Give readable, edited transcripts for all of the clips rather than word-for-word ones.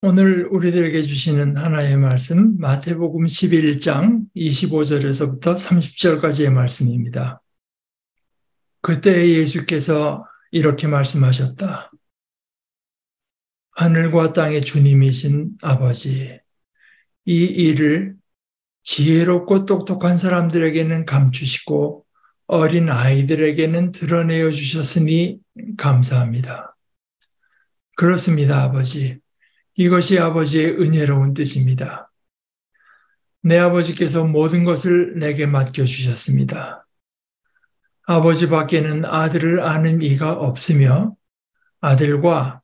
오늘 우리들에게 주시는 하나의 말씀, 마태복음 11장 25절에서부터 30절까지의 말씀입니다. 그때 예수께서 이렇게 말씀하셨다. 하늘과 땅의 주님이신 아버지, 이 일을 지혜롭고 똑똑한 사람들에게는 감추시고 어린 아이들에게는 드러내어 주셨으니 감사합니다. 그렇습니다, 아버지. 이것이 아버지의 은혜로운 뜻입니다. 내 아버지께서 모든 것을 내게 맡겨주셨습니다. 아버지 밖에는 아들을 아는 이가 없으며 아들과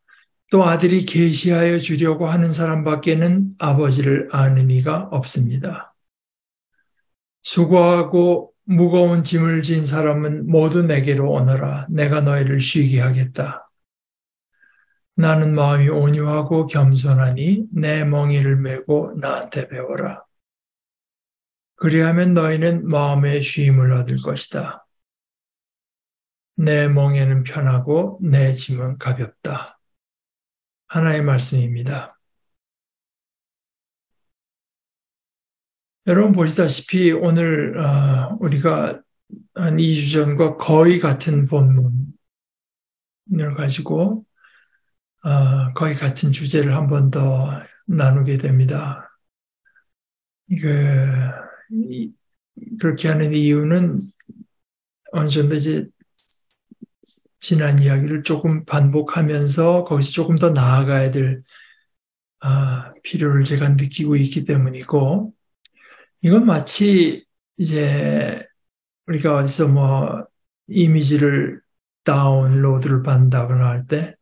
또 아들이 계시하여 주려고 하는 사람 밖에는 아버지를 아는 이가 없습니다. 수고하고 무거운 짐을 진 사람은 모두 내게로 오너라. 내가 너희를 쉬게 하겠다. 나는 마음이 온유하고 겸손하니 내 멍에를 메고 나한테 배워라. 그리하면 너희는 마음의 쉼을 얻을 것이다. 내 멍에는 편하고 내 짐은 가볍다. 하나의 말씀입니다. 여러분 보시다시피 오늘 우리가 한 2주 전과 거의 같은 본문을 가지고 거의 같은 주제를 한 번 더 나누게 됩니다. 그렇게 하는 이유는 어느 정도 이제 지난 이야기를 조금 반복하면서 거기서 조금 더 나아가야 될 필요를 제가 느끼고 있기 때문이고, 이건 마치 이제 우리가 어디서 뭐 이미지를 다운로드를 받는다거나 할 때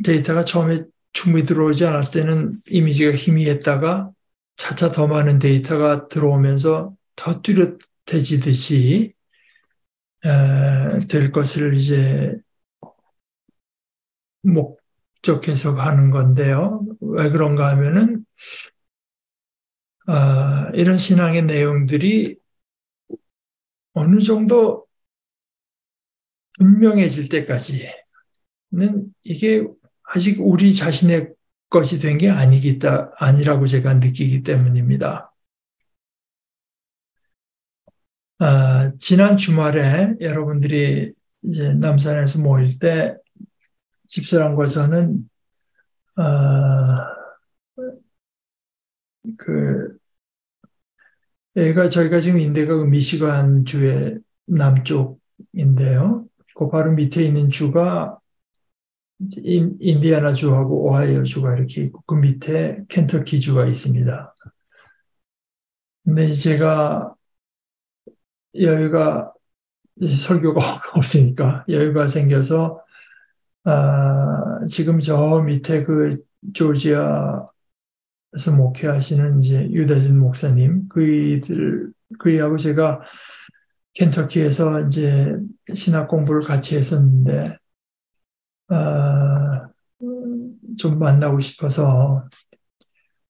데이터가 처음에 충분히 들어오지 않았을 때는 이미지가 희미했다가 차차 더 많은 데이터가 들어오면서 더 뚜렷해지듯이 될 것을 이제 목적해서 하는 건데요. 왜 그런가 하면은 이런 신앙의 내용들이 어느 정도 분명해질 때까지는 이게 아직 우리 자신의 것이 된 게 아니라고 제가 느끼기 때문입니다. 지난 주말에 여러분들이 이제 남산에서 모일 때 집사람과 저는 저희가 지금 인대가 미시간 주의 남쪽인데요. 그 바로 밑에 있는 주가 인디애나 주하고 오하이오 주가 이렇게 있고 그 밑에 켄터키 주가 있습니다. 근데 제가 여유가 설교가 없으니까 여유가 생겨서 지금 저 밑에 그 조지아에서 목회하시는 이제 유대준 목사님 그이하고 제가 켄터키에서 이제 신학 공부를 같이 했었는데 좀 만나고 싶어서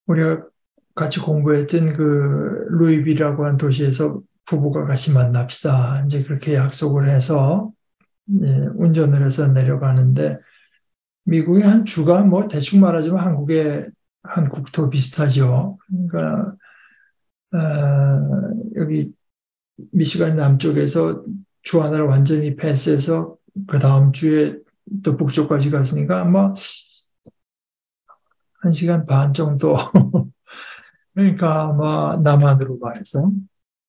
우리가 같이 공부했던 그 루이비라고 하는 도시에서 부부가 같이 만납시다. 이제 그렇게 약속을 해서 운전을 해서 내려가는데 미국의 한 주가 뭐 대충 말하자면 한국의 한 국토 비슷하죠. 그러니까 여기 미시간 남쪽에서 주 하나를 완전히 패스해서 그 다음 주에 또 북쪽까지 갔으니까 아마 1시간 반 정도 그러니까 아마 남한으로 말해서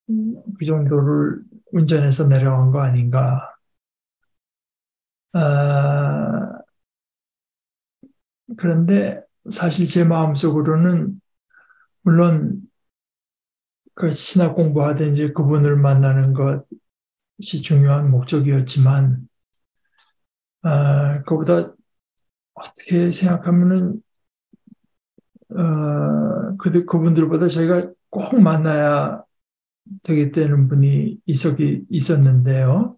그 정도를 운전해서 내려간 거 아닌가. 그런데 사실 제 마음속으로는 물론 그 신학 공부하든지 그분을 만나는 것이 중요한 목적이었지만 그보다 어떻게 생각하면은 그분들보다 저희가 꼭 만나야 되겠다는 분이 있었는데요.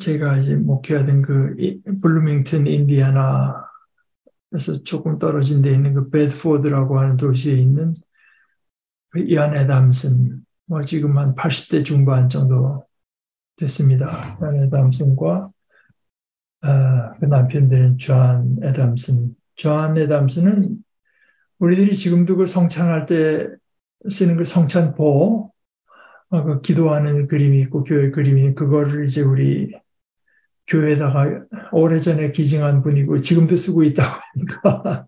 제가 이제 목회하던 그 블루밍턴 인디애나에서 조금 떨어진 데 있는 그 베드포드라고 하는 도시에 있는 그 이안 애담슨, 뭐 지금 한 80대 중반 정도 됐습니다. 이안 애담슨과 그 남편 되는 존 애담슨. 존 애담슨은 우리들이 지금도 그 성찬할 때 쓰는 그 성찬보, 그 기도하는 그림이 있고 교회 그림이 그거를 이제 우리 교회에다가 오래전에 기증한 분이고 지금도 쓰고 있다고 하니까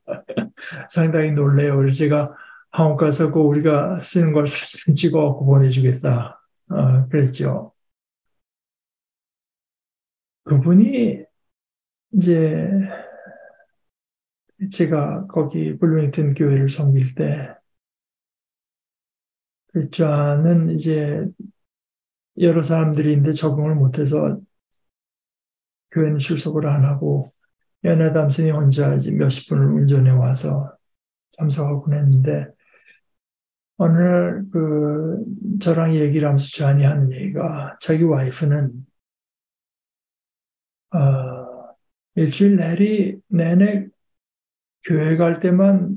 상당히 놀래요. 그래서 제가 한국 가서 그 우리가 쓰는 걸 사진 찍어갖고 보내주겠다. 그랬죠. 그분이 이제 제가 거기 블루밍턴 교회를 섬길 때, 그 좌는 이제 여러 사람들이 있는데 적응을 못해서 교회는 출석을 안 하고 연애 담선이 혼자 이제 몇십 분을 운전해 와서 참석하곤 했는데 어느 날 저랑 얘기를 하면서 좌이 하는 얘기가 자기 와이프는 일주일 내내 교회 갈 때만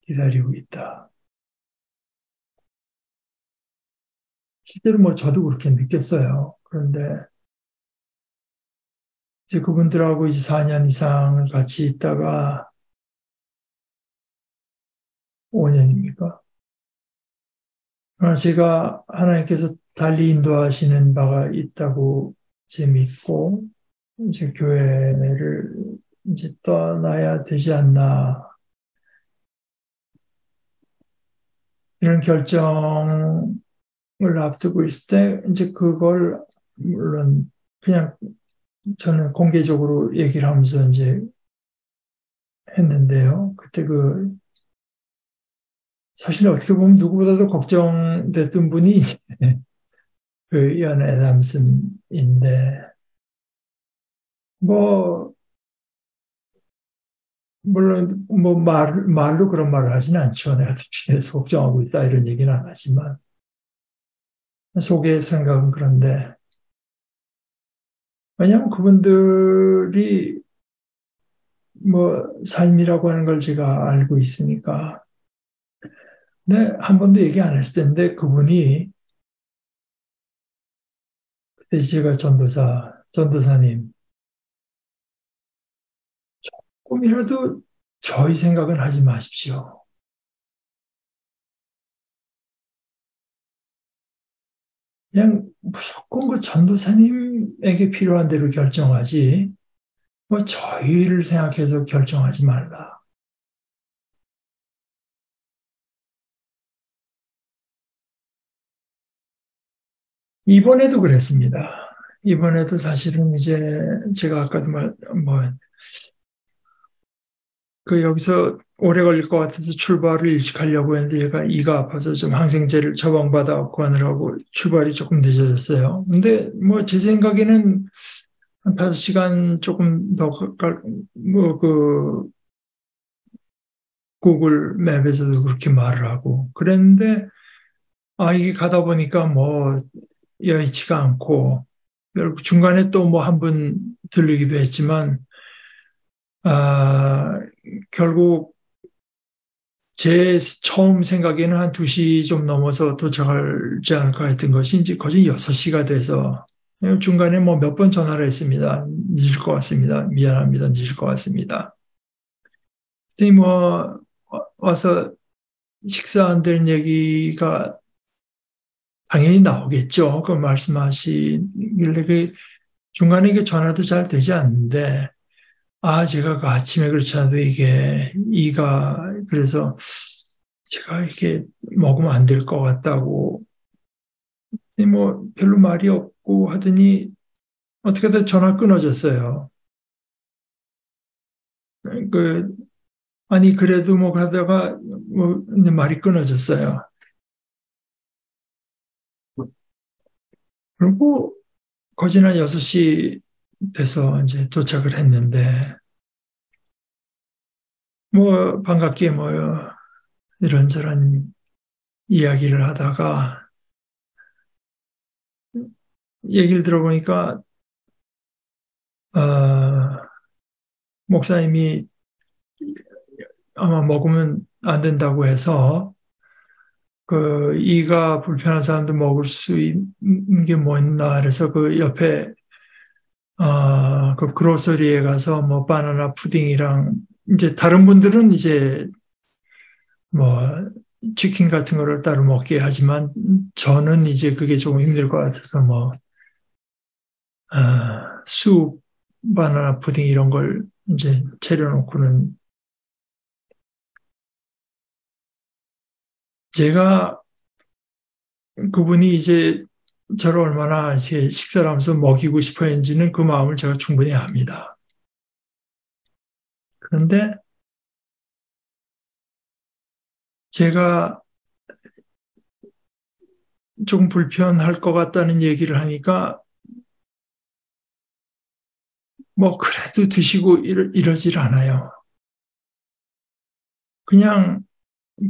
기다리고 있다. 실제로 뭐 저도 그렇게 느꼈어요. 그런데 이제 그분들하고 이제 4년 이상을 같이 있다가 5년입니까? 그러나 제가 하나님께서 달리 인도하시는 바가 있다고 이제 믿고 이제 교회를 이제 떠나야 되지 않나 이런 결정을 앞두고 있을 때 이제 그걸 물론 그냥 저는 공개적으로 얘기를 하면서 이제 했는데요. 그때 사실 어떻게 보면 누구보다도 걱정됐던 분이 그 이안 애담슨인데 뭐 물론 뭐 말로 그런 말을 하지는 않죠. 내가 대신해서 걱정하고 있다 이런 얘기는 안 하지만 속의 생각은 그런데 왜냐하면 그분들이 뭐 삶이라고 하는 걸 제가 알고 있으니까 근데 한 번도 얘기 안 했을 텐데 그분이 그때 제가 전도사님 꿈이라도 저희 생각은 하지 마십시오. 그냥 무조건 그 전도사님에게 필요한 대로 결정하지, 뭐 저희를 생각해서 결정하지 말라. 이번에도 그랬습니다. 이번에도 사실은 이제 제가 아까도 여기서 오래 걸릴 것 같아서 출발을 일찍 하려고 했는데 얘가 이가 아파서 좀 항생제를 처방받아갖고 하느라고 출발이 조금 늦어졌어요. 근데 뭐 제 생각에는 한 5시간 조금 더 구글 맵에서도 그렇게 말을 하고 그랬는데 이게 가다 보니까 뭐 여의치가 않고 결국 중간에 또 뭐 한 번 들리기도 했지만 아, 결국 제 처음 생각에는 한 2시 좀 넘어서 도착하지 않을까 했던 것이 이제 거진 6시가 돼서 중간에 뭐 몇 번 전화를 했습니다. 늦을 것 같습니다. 미안합니다. 늦을 것 같습니다. 선생님 뭐 와서 식사 안 되는 얘기가 당연히 나오겠죠. 그 말씀하시길래 그 중간에 그 전화도 잘 되지 않는데 제가 그 아침에 그렇지 않아도 이게 이가 그래서 제가 이렇게 먹으면 안 될 것 같다고 뭐 별로 말이 없고 하더니 어떻게든 전화 끊어졌어요. 그 아니 그래도 뭐 하다가 뭐 이제 말이 끊어졌어요. 그리고 거진 한 6시 돼서 이제 도착을 했는데 뭐 반갑게 뭐 이런저런 이야기를 하다가 얘기를 들어보니까 어, 목사님이 아마 먹으면 안 된다고 해서 그 이가 불편한 사람도 먹을 수 있는 게 뭐 있나 그래서 그 옆에 그 그로서리에 가서 뭐 바나나 푸딩이랑 이제 다른 분들은 이제 뭐 치킨 같은 거를 따로 먹게 하지만 저는 이제 그게 조금 힘들 것 같아서 뭐 쑥, 바나나 푸딩 이런 걸 이제 차려놓고는 제가 그분이 이제 저를 얼마나 이제 식사를 하면서 먹이고 싶어 했는지는 그 마음을 제가 충분히 압니다. 그런데 제가 조금 불편할 것 같다는 얘기를 하니까 뭐 그래도 드시고 이러질 않아요. 그냥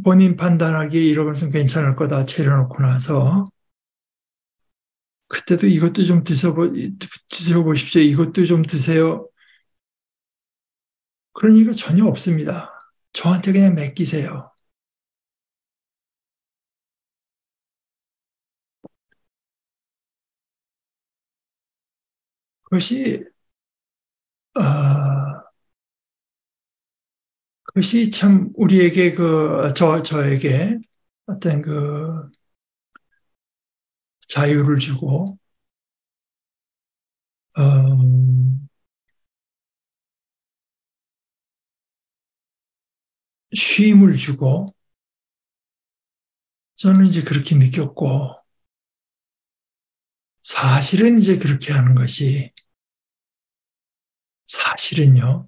본인 판단하기에 이런 것은 괜찮을 거다 차려놓고 나서 그때도 이것도 좀 드셔보십시오. 이것도 좀 드세요. 그런 얘기가 전혀 없습니다. 저한테 그냥 맡기세요. 그것이 아, 그것이 참 우리에게 저에게 어떤 그 자유를 주고, 음, 쉼을 주고, 저는 이제 그렇게 느꼈고, 사실은 이제 그렇게 하는 것이 사실은요,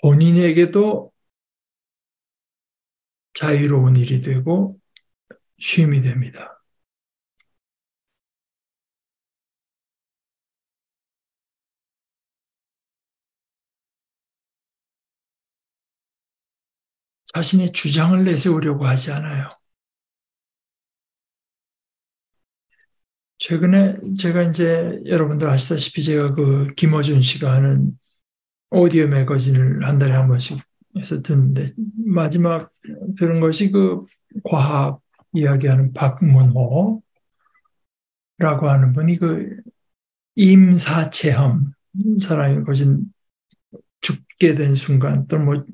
본인에게도 자유로운 일이 되고 쉼이 됩니다. 자신의 주장을 내세우려고 하지 않아요. 최근에 제가 이제 여러분들 아시다시피 제가 그 김어준 씨가 하는 오디오 매거진을 한 달에 한 번씩 해서 듣는데 마지막 들은 것이 그 과학 이야기하는 박문호라고 하는 분이 그 임사체험 사람이 거진 죽게 된 순간 또 뭐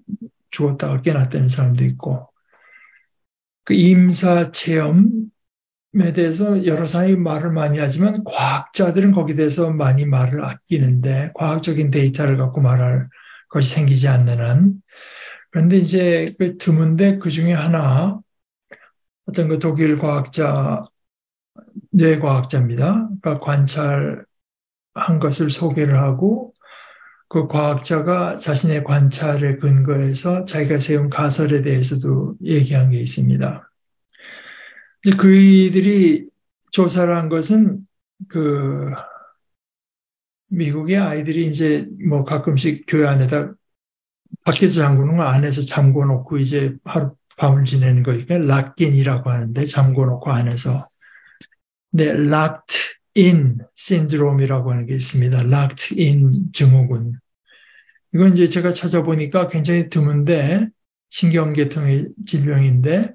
죽었다가 깨났다는 사람도 있고 그 임사체험에 대해서 여러 사람이 말을 많이 하지만 과학자들은 거기에 대해서 많이 말을 아끼는데 과학적인 데이터를 갖고 말할 것이 생기지 않는 한 그런데 이제 그 드문데 그 중에 하나 어떤 그 독일 과학자 뇌과학자입니다. 그러니까 관찰한 것을 소개를 하고 그 과학자가 자신의 관찰에 근거해서 자기가 세운 가설에 대해서도 얘기한 게 있습니다. 이제 그이들이 조사를 한 것은 그 미국의 아이들이 이제 뭐 가끔씩 교회 안에다 밖에서 잠그는 거 안에서 잠궈 놓고 이제 하루 밤을 지내는 거니까 락긴이라고 하는데 잠궈 놓고 안에서 네, locked in 신드롬이라고 하는 게 있습니다. locked in 증후군. 이건 이제 제가 찾아보니까 굉장히 드문데 신경계통의 질병인데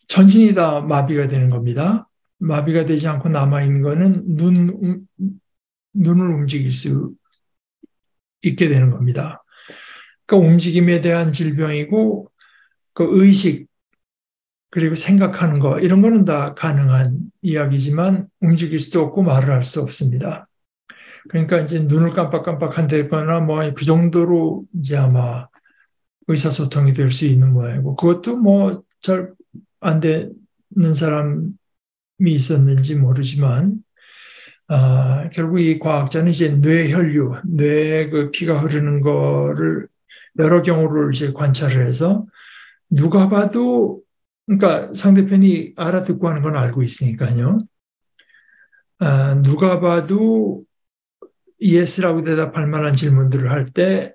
전신이 다 마비가 되는 겁니다. 마비가 되지 않고 남아있는 거는 눈을 움직일 수 있게 되는 겁니다. 그러니까 움직임에 대한 질병이고 그 의식 그리고 생각하는 거 이런 거는 다 가능한 이야기지만 움직일 수도 없고 말을 할 수 없습니다. 그러니까 이제 눈을 깜빡깜빡 한다거나 뭐 그 정도로 이제 아마 의사소통이 될 수 있는 모양이고 그것도 뭐 잘 안 되는 사람이 있었는지 모르지만 결국 이 과학자는 이제 뇌혈류, 뇌에 그 피가 흐르는 거를 여러 경우를 이제 관찰을 해서 누가 봐도 그러니까 상대편이 알아듣고 하는 건 알고 있으니까요. 누가 봐도 yes라고 대답할 만한 질문들을 할 때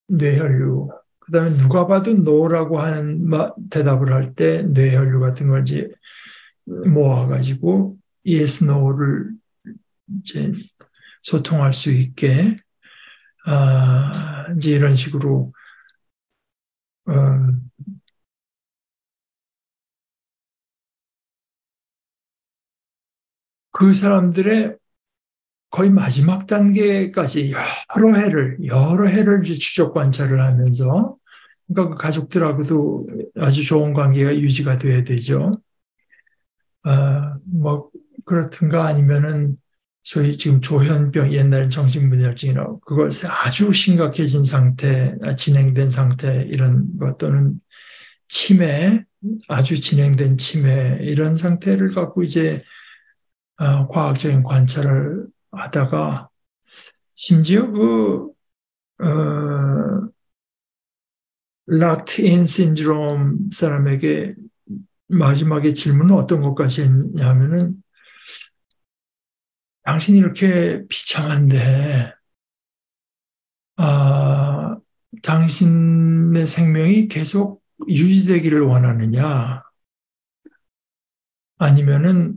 뇌혈류, 그다음에 누가 봐도 no라고 하는 대답을 할 때 뇌혈류 같은 걸 이제 모아가지고 yes, no를 이제 소통할 수 있게 이제 이런 식으로 어, 그 사람들의 거의 마지막 단계까지 여러 해를 이제 추적 관찰을 하면서, 그러니까 그 가족들하고도 아주 좋은 관계가 유지가 돼야 되죠. 뭐, 그렇든가 아니면은 소위 지금 조현병, 옛날엔 정신분열증이라고, 그것이 아주 심각해진 상태, 진행된 상태, 이런 것 또는 치매, 아주 진행된 치매, 이런 상태를 갖고 이제 과학적인 관찰을 하다가 심지어 락트인 신드롬 사람에게 마지막에 질문은 어떤 것까지 했냐면은 당신이 이렇게 비참한데 아, 당신의 생명이 계속 유지되기를 원하느냐 아니면은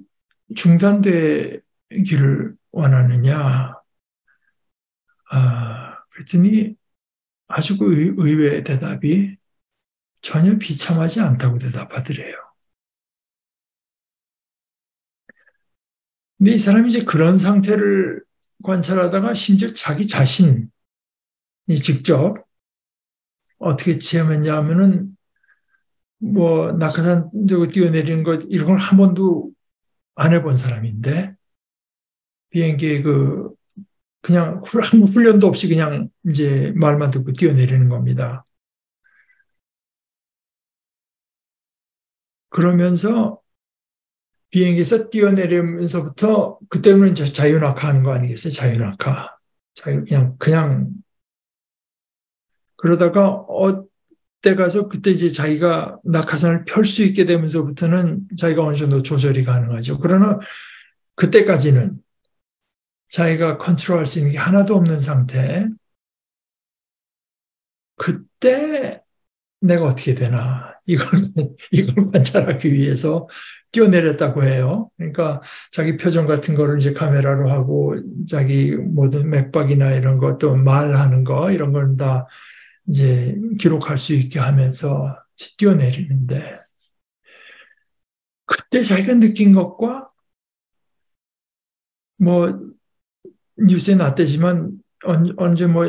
중단되기를 원하느냐 그랬더니 아주 그 의외의 대답이 전혀 비참하지 않다고 대답하더래요. 근데 이 사람이 이제 그런 상태를 관찰하다가 심지어 자기 자신이 직접 어떻게 체험했냐 하면은 뭐 낙하산 저거 뛰어내리는 것 이런 걸 한 번도 안 해본 사람인데 비행기에 그냥 아무 훈련도 없이 그냥 이제 말만 듣고 뛰어내리는 겁니다. 그러면서 비행기에서 뛰어내리면서부터 그때는 이제 자유낙하 하는 거 아니겠어요? 자유낙하. 그냥 그러다가 때 가서 그때 이제 자기가 낙하산을 펼 수 있게 되면서부터는 자기가 어느 정도 조절이 가능하죠. 그러나 그때까지는 자기가 컨트롤할 수 있는 게 하나도 없는 상태. 그때 내가 어떻게 되나 이걸 관찰하기 위해서 뛰어내렸다고 해요. 그러니까 자기 표정 같은 거를 이제 카메라로 하고 자기 모든 맥박이나 이런 것도 말하는 거 이런 걸 다 이제 기록할 수 있게 하면서 뛰어내리는데 그때 자기가 느낀 것과 뭐 뉴스에 났대지만 언제 뭐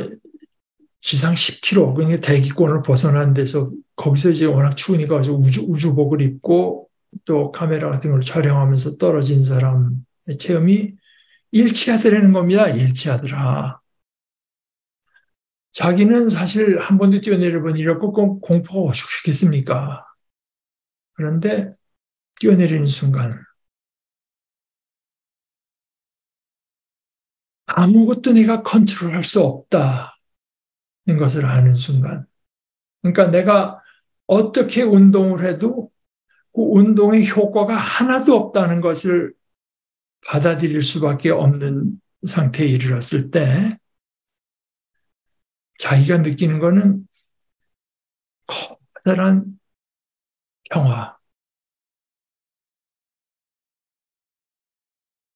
지상 10km 그러니까 대기권을 벗어난 데서 거기서 이제 워낙 추우니까 우주복을 입고 또 카메라 같은 걸 촬영하면서 떨어진 사람의 체험이 일치하더라는 겁니다. 일치하더라. 자기는 사실 한 번도 뛰어내려본 일이 없고 공포가 오죽했겠습니까? 그런데 뛰어내리는 순간 아무것도 내가 컨트롤할 수 없다는 것을 아는 순간. 그러니까 내가 어떻게 운동을 해도 그 운동의 효과가 하나도 없다는 것을 받아들일 수밖에 없는 상태에 이르렀을 때 자기가 느끼는 것은 커다란 평화,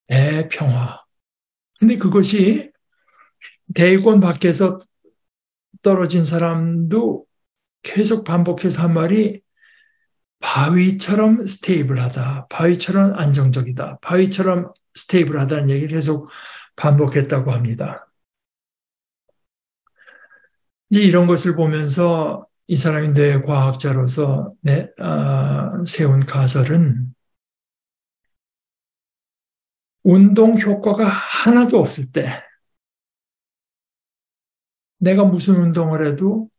대평화. 근데 그것이 대권 밖에서 떨어진 사람도 계속 반복해서 한 말이 바위처럼 스테이블하다, 바위처럼 안정적이다, 바위처럼 스테이블하다는 얘기를 계속 반복했다고 합니다. 이제 이런 것을 보면서 이 사람이 뇌과학자로서 세운 가설은 운동 효과가 하나도 없을 때 내가 무슨 운동을 해도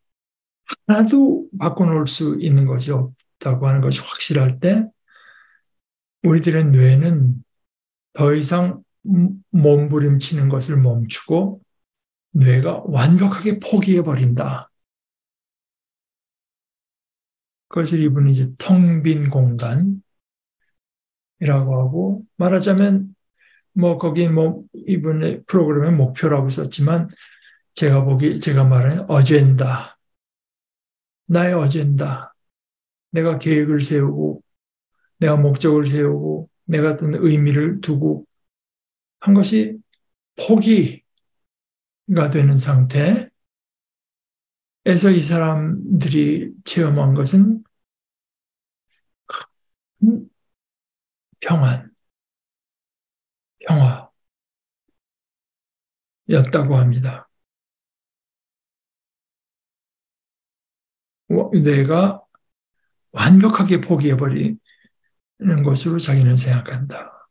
하나도 바꿔놓을 수 있는 것이 없다고 하는 것이 확실할 때 우리들의 뇌는 더 이상 몸부림치는 것을 멈추고 뇌가 완벽하게 포기해버린다. 그것을 이분이 이제 텅 빈 공간이라고 하고 말하자면 뭐 거기 뭐 이번에 프로그램의 목표라고 썼지만 제가 말하는 어젠다, 나의 어젠다, 내가 계획을 세우고 내가 목적을 세우고 내가 어떤 의미를 두고 한 것이 포기가 되는 상태에서 이 사람들이 체험한 것은 평안, 평화. 였다고 합니다. 내가 완벽하게 포기해버리는 것으로 자기는 생각한다.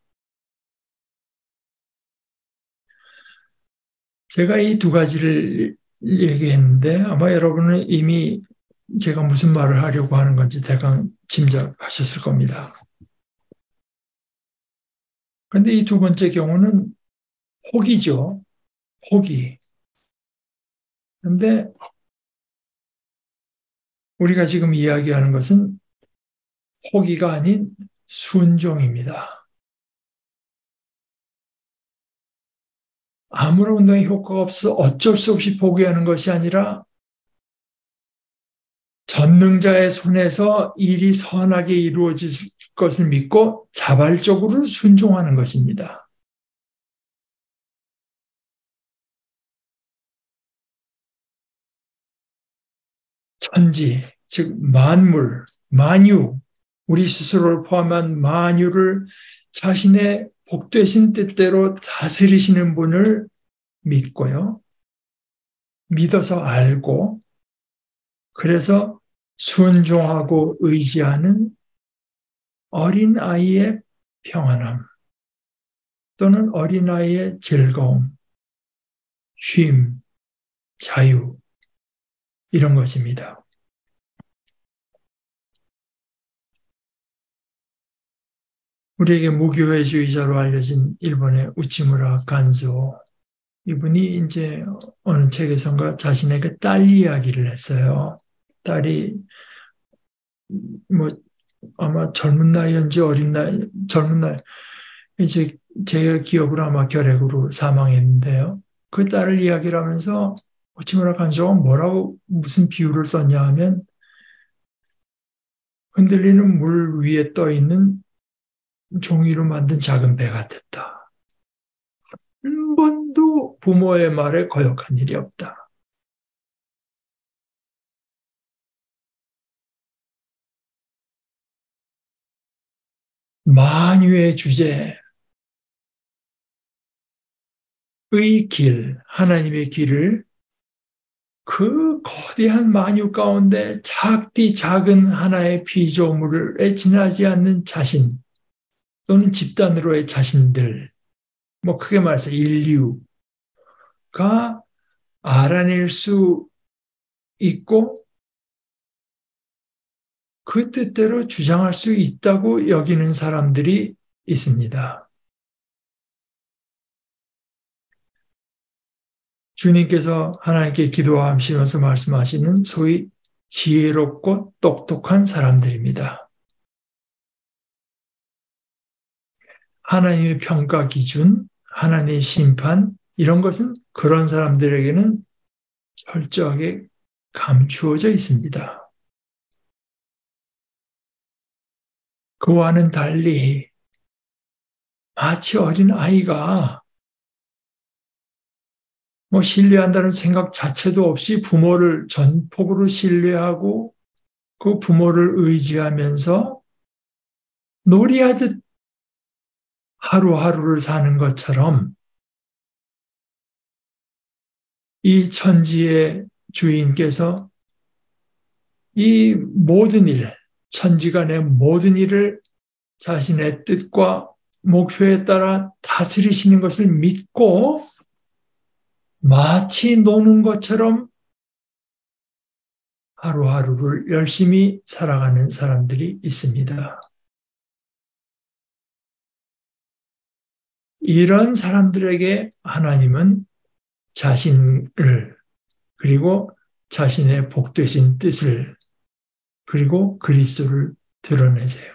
제가 이 두 가지를 얘기했는데 아마 여러분은 이미 제가 무슨 말을 하려고 하는 건지 대강 짐작하셨을 겁니다. 그런데 이 두 번째 경우는 포기죠. 포기. 그런데 우리가 지금 이야기하는 것은 포기가 아닌 순종입니다. 아무런 운동에 효과가 없어 어쩔 수 없이 포기하는 것이 아니라 전능자의 손에서 일이 선하게 이루어질 것을 믿고 자발적으로 순종하는 것입니다. 천지, 즉 만물, 만유, 우리 스스로를 포함한 만유를 자신의 복되신 뜻대로 다스리시는 분을 믿고요. 믿어서 알고 그래서 순종하고 의지하는 어린아이의 평안함 또는 어린아이의 즐거움, 쉼, 자유 이런 것입니다. 우리에게 무교회주의자로 알려진 일본의 우치무라 간조 이분이 이제 어느 책에선가 자신의 그 딸 이야기를 했어요. 딸이 뭐 아마 젊은 나이인지 어린 나이, 젊은 나이 이제 제 기억으로 아마 결핵으로 사망했는데요. 그 딸을 이야기를 하면서 우치무라 간조가 뭐라고 무슨 비유를 썼냐 하면 흔들리는 물 위에 떠 있는 종이로 만든 작은 배 같았다. 한 번도 부모의 말에 거역한 일이 없다. 만유의 주제의 길, 하나님의 길을 그 거대한 만유 가운데 작디 작은 하나의 피조물에 지나지 않는 자신 또는 집단으로의 자신들, 뭐 크게 말해서 인류가 알아낼 수 있고 그 뜻대로 주장할 수 있다고 여기는 사람들이 있습니다. 주님께서 하나님께 기도하시면서 말씀하시는 소위 지혜롭고 똑똑한 사람들입니다. 하나님의 평가 기준, 하나님의 심판, 이런 것은 그런 사람들에게는 철저하게 감추어져 있습니다. 그와는 달리 마치 어린 아이가 뭐 신뢰한다는 생각 자체도 없이 부모를 전폭으로 신뢰하고 그 부모를 의지하면서 놀이하듯 하루하루를 사는 것처럼 이 천지의 주인께서 이 모든 일, 천지간의 모든 일을 자신의 뜻과 목표에 따라 다스리시는 것을 믿고 마치 노는 것처럼 하루하루를 열심히 살아가는 사람들이 있습니다. 이런 사람들에게 하나님은 자신을 그리고 자신의 복되신 뜻을 그리고 그리스도를 드러내세요.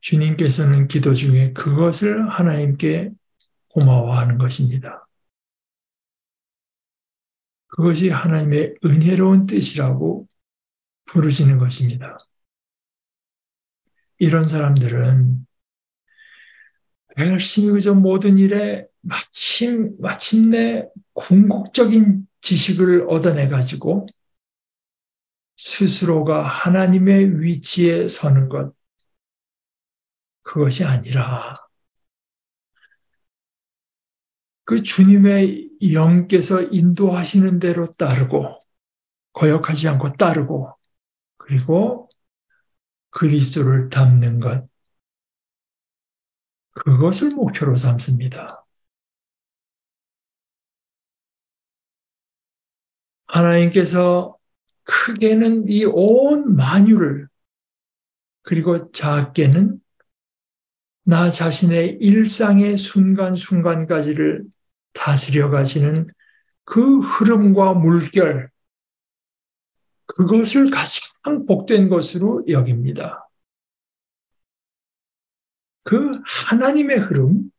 주님께서는 기도 중에 그것을 하나님께 고마워하는 것입니다. 그것이 하나님의 은혜로운 뜻이라고 부르시는 것입니다. 이런 사람들은 열심히 그저 모든 일에 마침내 궁극적인 지식을 얻어내가지고 스스로가 하나님의 위치에 서는 것, 그것이 아니라 그 주님의 영께서 인도하시는 대로 따르고 거역하지 않고 따르고 그리고 그리스도를 닮는 것 그것을 목표로 삼습니다. 하나님께서 크게는 이 온 만유를 그리고 작게는 나 자신의 일상의 순간순간까지를 다스려 가시는 그 흐름과 물결 그것을 가장 복된 것으로 여깁니다. 그 하나님의 흐름,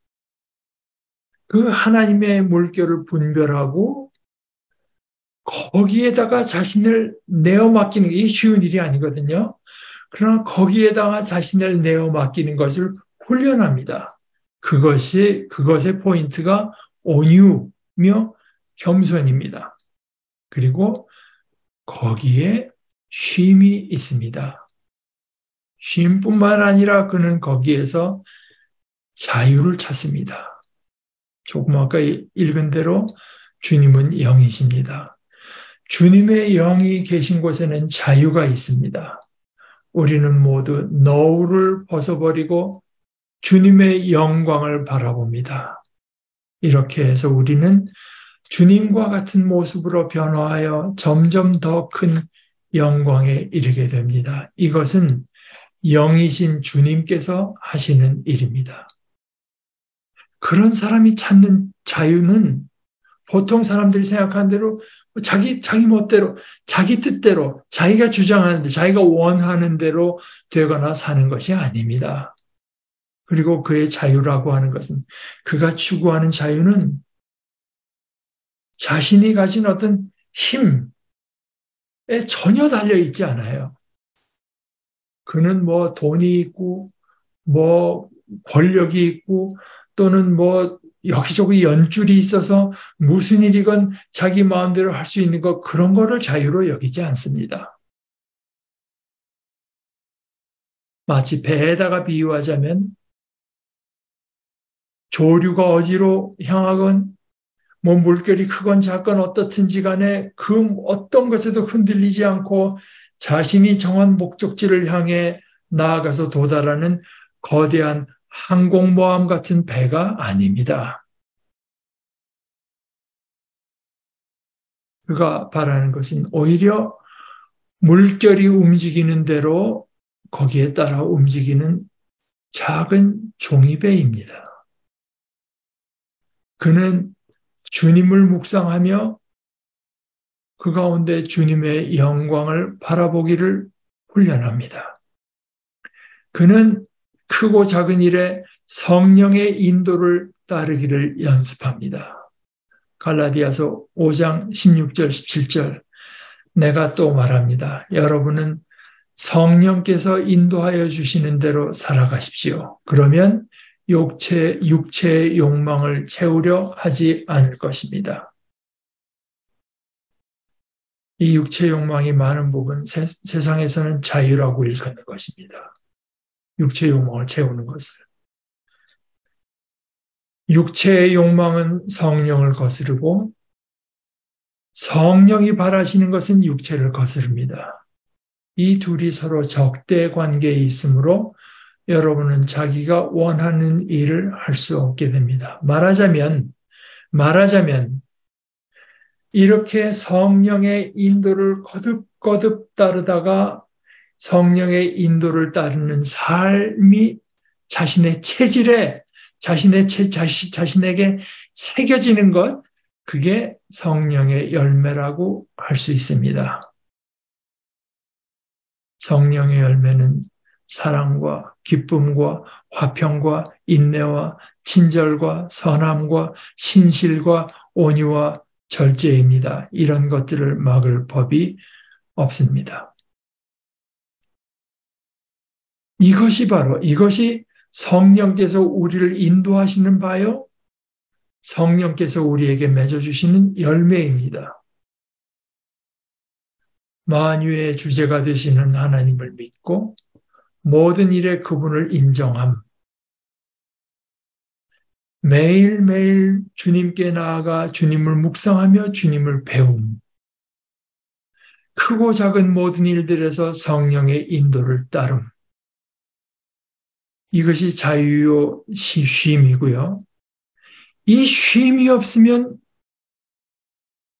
그 하나님의 물결을 분별하고 거기에다가 자신을 내어 맡기는 게 쉬운 일이 아니거든요. 그러나 거기에다가 자신을 내어 맡기는 것을 훈련합니다. 그것의 포인트가 온유며 겸손입니다. 그리고 거기에 쉼이 있습니다. 쉼뿐만 아니라 그는 거기에서 자유를 찾습니다. 조금 아까 읽은 대로 주님은 영이십니다. 주님의 영이 계신 곳에는 자유가 있습니다. 우리는 모두 너울을 벗어버리고 주님의 영광을 바라봅니다. 이렇게 해서 우리는 주님과 같은 모습으로 변화하여 점점 더 큰 영광에 이르게 됩니다. 이것은 영이신 주님께서 하시는 일입니다. 그런 사람이 찾는 자유는 보통 사람들이 생각하는 대로 자기 멋대로, 자기 뜻대로, 자기가 주장하는 대 자기가 원하는 대로 되거나 사는 것이 아닙니다. 그리고 그의 자유라고 하는 것은 그가 추구하는 자유는 자신이 가진 어떤 힘에 전혀 달려 있지 않아요. 그는 뭐 돈이 있고 뭐 권력이 있고 또는 뭐 여기저기 연줄이 있어서 무슨 일이건 자기 마음대로 할 수 있는 것 그런 거를 자유로 여기지 않습니다. 마치 배에다가 비유하자면 조류가 어디로 향하건 뭐 물결이 크건 작건 어떻든지 간에 그 어떤 것에도 흔들리지 않고 자신이 정한 목적지를 향해 나아가서 도달하는 거대한 항공모함 같은 배가 아닙니다. 그가 바라는 것은 오히려 물결이 움직이는 대로 거기에 따라 움직이는 작은 종이배입니다. 그는 주님을 묵상하며 그 가운데 주님의 영광을 바라보기를 훈련합니다. 그는 크고 작은 일에 성령의 인도를 따르기를 연습합니다. 갈라디아서 5장 16절 17절 내가 또 말합니다. 여러분은 성령께서 인도하여 주시는 대로 살아가십시오. 그러면 육체의 욕망을 채우려 하지 않을 것입니다. 이 육체의 욕망이 많은 부분 세상에서는 자유라고 일컫는 것입니다. 육체의 욕망을 채우는 것을. 육체의 욕망은 성령을 거스르고 성령이 바라시는 것은 육체를 거스릅니다. 이 둘이 서로 적대 관계에 있으므로 여러분은 자기가 원하는 일을 할 수 없게 됩니다. 말하자면 이렇게 성령의 인도를 거듭거듭 따르다가 성령의 인도를 따르는 삶이 자신의 체질에 자신에게 새겨지는 것 그게 성령의 열매라고 할 수 있습니다. 성령의 열매는 사랑과 기쁨과 화평과 인내와 친절과 선함과 신실과 온유와 절제입니다. 이런 것들을 막을 법이 없습니다. 이것이 성령께서 우리를 인도하시는 바요. 성령께서 우리에게 맺어주시는 열매입니다. 만유의 주제가 되시는 하나님을 믿고 모든 일에 그분을 인정함. 매일매일 주님께 나아가 주님을 묵상하며 주님을 배움. 크고 작은 모든 일들에서 성령의 인도를 따름. 이것이 자유요 쉼이고요. 이 쉼이 없으면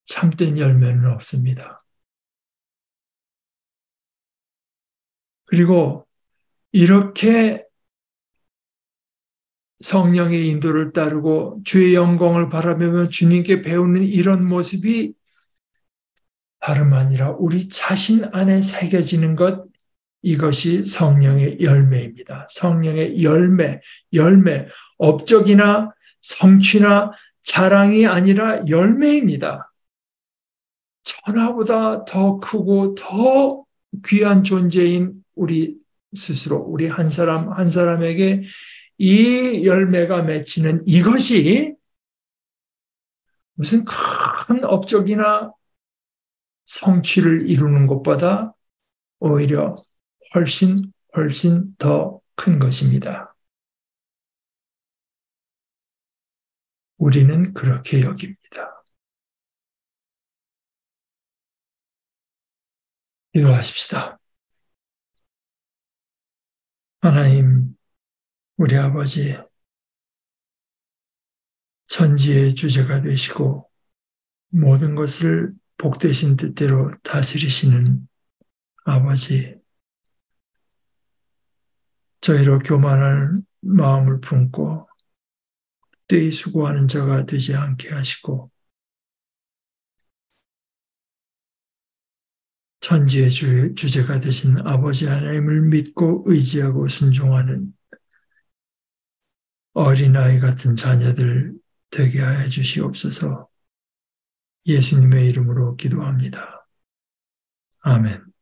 참된 열매는 없습니다. 그리고 이렇게 성령의 인도를 따르고 주의 영광을 바라보며 주님께 배우는 이런 모습이 다름 아니라 우리 자신 안에 새겨지는 것, 이것이 성령의 열매입니다. 성령의 열매, 업적이나 성취나 자랑이 아니라 열매입니다. 천하보다 더 크고 더 귀한 존재인 우리 스스로, 우리 한 사람 한 사람에게 이 열매가 맺히는 이것이 무슨 큰 업적이나 성취를 이루는 것보다 오히려 훨씬 더 큰 것입니다. 우리는 그렇게 여깁니다. 기도하십시다. 하나님, 우리 아버지, 천지의 주제가 되시고 모든 것을 복되신 뜻대로 다스리시는 아버지, 저희로 교만할 마음을 품고 떼이 수고하는 자가 되지 않게 하시고 천지의 주제가 되신 아버지 하나님을 믿고 의지하고 순종하는 어린아이 같은 자녀들 되게 하여 주시옵소서. 예수님의 이름으로 기도합니다. 아멘.